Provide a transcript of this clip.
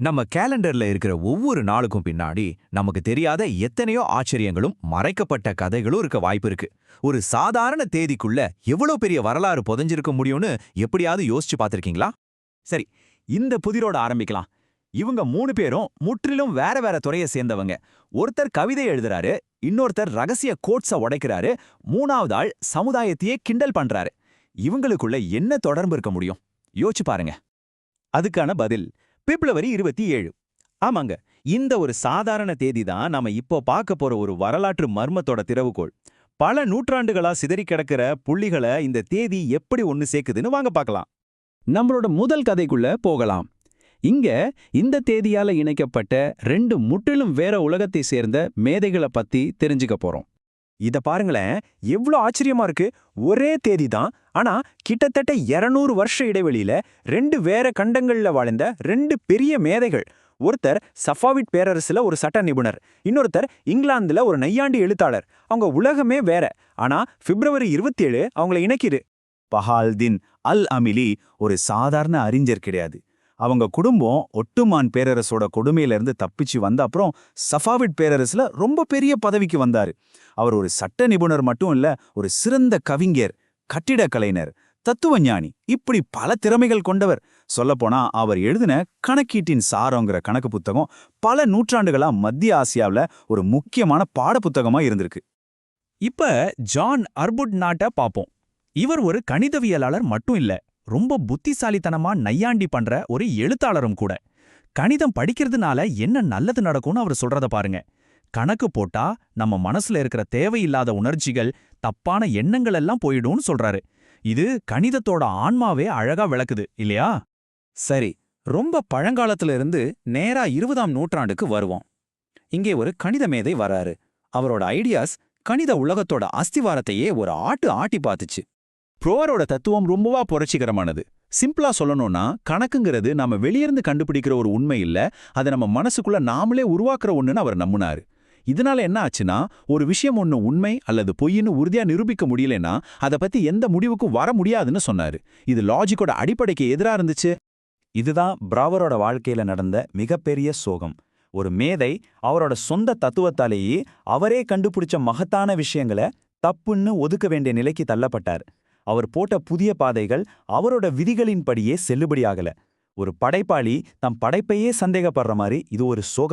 நம்ம கேலண்டர்ல இருக்கிற ஒவ்வொரு நாளுக்கும் பின்னாடி நமக்கு தெரியாத எத்தனையோ ஆச்சரியங்களும் மறைக்கப்பட்ட கதைகளும் இருக்க வாய்ப்பு இருக்கு. ஒரு சாதாரண தேதிக்குள்ள எவ்வளவு பெரிய வரலாறு புதைஞ்சிருக்க முடியும்னு எப்படியாவது யோசிச்சு பார்த்திருக்கீங்களா? சரி, இந்த புதிரோட ஆரம்பிக்கலாம். இவங்க 3 பேரும் முற்றிலும் வேற வேற துறையை சேர்ந்தவங்க. ஒருத்தர் கவிதை எழுதுறாரு, இன்னொருத்தர் ரகசிய கோட்ஸ உடைக்கிறாரு, மூணாவது ஆள் சமுதாயத்தையே கிண்டல் பண்றாரு. இவங்களுக்குள்ள என்ன தொடர்பு இருக்க முடியும்? யோசிச்சு பாருங்க. அதுக்கான பதில் பிப்ரவரி 27. ஆமாங்க, இந்த ஒரு சாதாரண தேதி தான் நாம இப்போ பார்க்க போற ஒரு வரலாற்று மர்மத்தோட திறவுகோல். பல நூற்றாண்டுகளா சிதறி கிடக்கிற புள்ளிகளை இந்த தேதி எப்படி ஒன்னு சேர்க்குதுன்னு வாங்க பார்க்கலாம். நம்மளோட முதல் கதைக்குள்ள போகலாம். இங்க இந்த தேதியால இணைக்கப்பட்ட 2 முற்றிலும் வேற உலகத்தை சேர்ந்த மேதைகளை பத்தி தெரிஞ்சுக்க போறோம். இத பாருங்களேன், எவ்வளோ ஆச்சரியமா இருக்கு. ஒரே தேதி தான், ஆனா கிட்டத்தட்ட 200 வருஷ இடைவெளியில 2 வேற கண்டங்கள்ல வாழ்ந்த 2 பெரிய மேதைகள். ஒருத்தர் சஃபாவிட் பேரரசுல ஒரு சட்ட நிபுணர், இன்னொருத்தர் இங்கிலாந்துல ஒரு நையாண்டி எழுத்தாளர். அவங்க உலகமே வேற, ஆனா பிப்ரவரி 27 அவங்கள இணைக்குது. பஹால்தீன் அல் அமிலி ஒரு சாதாரண அறிஞர் கிடையாது. அவங்க குடும்பம் ஒட்டுமான் பேரரசோட கொடுமையிலிருந்து தப்பிச்சு வந்த அப்புறம் சஃபாவிட் பேரரசுல ரொம்ப பெரிய பதவிக்கு வந்தாரு. அவர் ஒரு சட்ட நிபுணர் மட்டும் இல்ல, ஒரு சிறந்த கவிஞர், கட்டிடக் கலைஞர், தத்துவஞானி, இப்படி பல திறமைகள் கொண்டவர். சொல்லப்போனா அவர் எழுதின கணக்கீட்டின் சாரங்கிற கணக்கு புத்தகம் பல நூற்றாண்டுகளா மத்திய ஆசியாவில் ஒரு முக்கியமான பாட புத்தகமா இருந்திருக்கு. இப்ப ஜான் அர்புட் நாட்ட பாப்போம். இவர் ஒரு கணிதவியலாளர் மட்டும் இல்ல, ரொம்ப புத்திசாலித்தனமா நையாண்டி பண்ற ஒரு எழுத்தாளரும் கூட. கணிதம் படிக்கிறதுனால என்ன நல்லது நடக்கும்னு அவர் சொல்றத பாருங்க. கணக்கு போட்டா நம்ம மனசுல இருக்கிற தேவையில்லாத உணர்ச்சிகள், தப்பான எண்ணங்கள் எல்லாம் போயிடும்னு சொல்றாரு. இது கணிதத்தோட ஆன்மாவே அழகா விளக்குது இல்லையா? சரி, ரொம்ப பழங்காலத்துல இருந்து நேரா 20ஆம் நூற்றாண்டுக்கு வருவோம். இங்கே ஒரு கணித மேதை வராரு. அவரோட ஐடியாஸ் கணித உலகத்தோட அஸ்திவாரத்தையே ஒரு ஆட்டி பார்த்துச்சு. ப்ரோவரோட தத்துவம் ரொம்பவா புரட்சிகரமானது. சிம்பிளா சொல்லணும்னா, கணக்குங்கிறது நாம வெளியிருந்து கண்டுபிடிக்கிற ஒரு உண்மை இல்ல, அதை நம்ம மனசுக்குள்ள நாமளே உருவாக்குற ஒண்ணுன்னு அவர் நம்பினாரு. இதனால என்ன ஆச்சுன்னா, ஒரு விஷயம் ஒண்ணு உண்மை அல்லது பொய்ன்னு உறுதியா நிரூபிக்க முடியலன்னா அதை பத்தி எந்த முடிவுக்கும் வர முடியாதுன்னு சொன்னாரு. இது லாஜிக்கோட அடிப்படைக்கு எதிரா இருந்துச்சு. இதுதான் பிராவரோட வாழ்க்கையில நடந்த மிகப்பெரிய சோகம். ஒரு மேதை அவரோட சொந்த தத்துவத்தாலேயே அவரே கண்டுபிடிச்ச மகத்தான விஷயங்களை தப்புன்னு ஒதுக்க வேண்டிய நிலைக்கு தள்ளப்பட்டார். அவர் போட்ட புதிய பாதைகள் அவரோட விதிகளின்படியே செல்லுபடியாகல. ஒரு படைப்பாளி தம் படைப்பையே சந்தேகப்படுற மாதிரி இது ஒரு சோகம்.